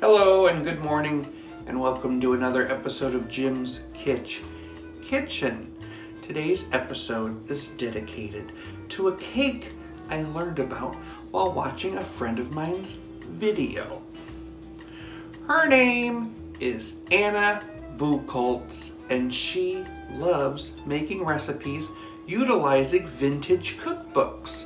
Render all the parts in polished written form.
Hello and good morning and welcome to another episode of Jim's Kitsch Kitchen. Today's episode is dedicated to a cake I learned about while watching a friend of mine's video. Her name is Anna Buchholz and she loves making recipes utilizing vintage cookbooks.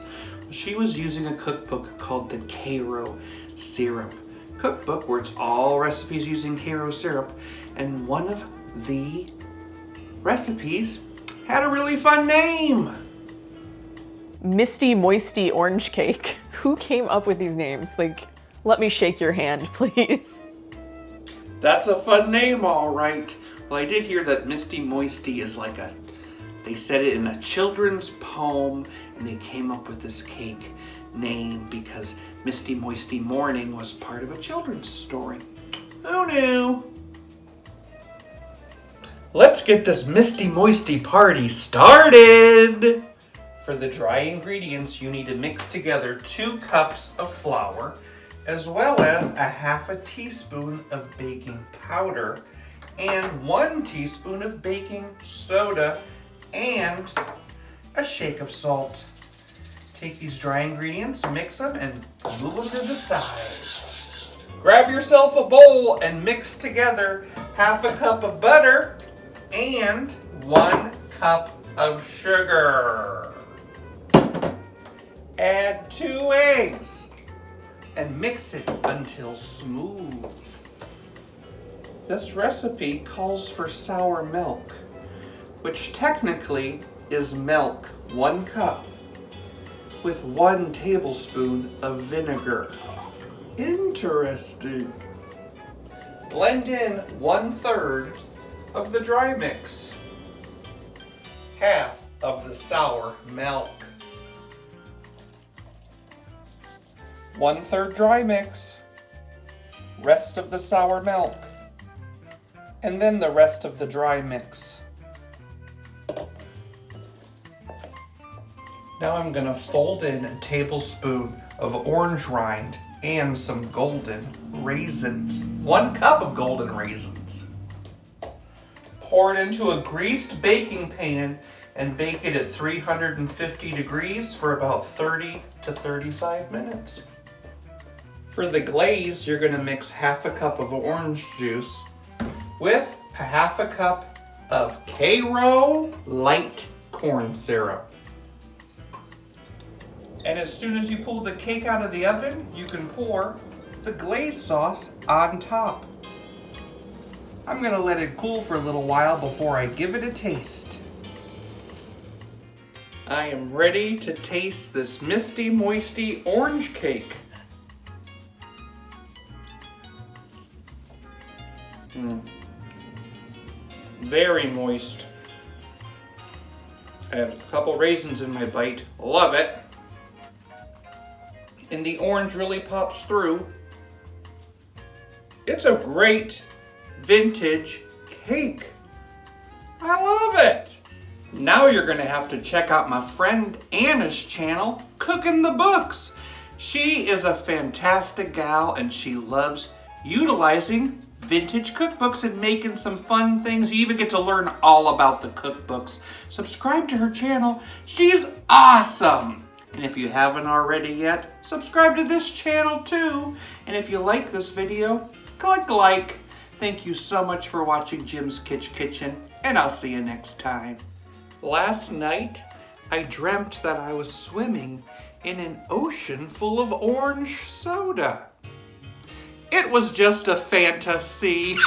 She was using a cookbook called the Karo Syrup cookbook, where it's all recipes using Karo syrup, and one of the recipes had a really fun name. Misty Moisty Orange Cake. Who came up with these names? Let me shake your hand, please. That's a fun name, all right. Well, I did hear that Misty Moisty is they said it in a children's poem, and they came up with this cake name because Misty Moisty Morning was part of a children's story. Who knew? Let's get this Misty Moisty party started! For the dry ingredients, you need to mix together 2 cups of flour, as well as a half a teaspoon of baking powder, and 1 teaspoon of baking soda, and a shake of salt. Take these dry ingredients, mix them, and move them to the side. Grab yourself a bowl and mix together half a cup of butter and 1 cup of sugar. Add 2 eggs and mix it until smooth. This recipe calls for sour milk, which technically is milk, 1 cup, with 1 tablespoon of vinegar. Interesting. Blend in 1/3 of the dry mix, half of the sour milk. 1/3 dry mix, rest of the sour milk, and then the rest of the dry mix. Now I'm going to fold in a tablespoon of orange rind and some golden raisins. 1 cup of golden raisins. Pour it into a greased baking pan and bake it at 350 degrees for about 30 to 35 minutes. For the glaze, you're going to mix half a cup of orange juice with a half a cup of Karo light corn syrup. And as soon as you pull the cake out of the oven, you can pour the glaze sauce on top. I'm gonna let it cool for a little while before I give it a taste. I am ready to taste this Misty Moisty Orange Cake. Very moist. I have a couple raisins in my bite. Love it. And the orange really pops through. It's a great vintage cake. I love it. Now you're gonna have to check out my friend Anna's channel, Cooking the Books. She is a fantastic gal and she loves utilizing vintage cookbooks and making some fun things. You even get to learn all about the cookbooks. Subscribe to her channel. She's awesome. And if you haven't already yet, subscribe to this channel too. And if you like this video, click like. Thank you so much for watching Jim's Kitsch Kitchen, and I'll see you next time. Last night, I dreamt that I was swimming in an ocean full of orange soda. It was just a fantasy.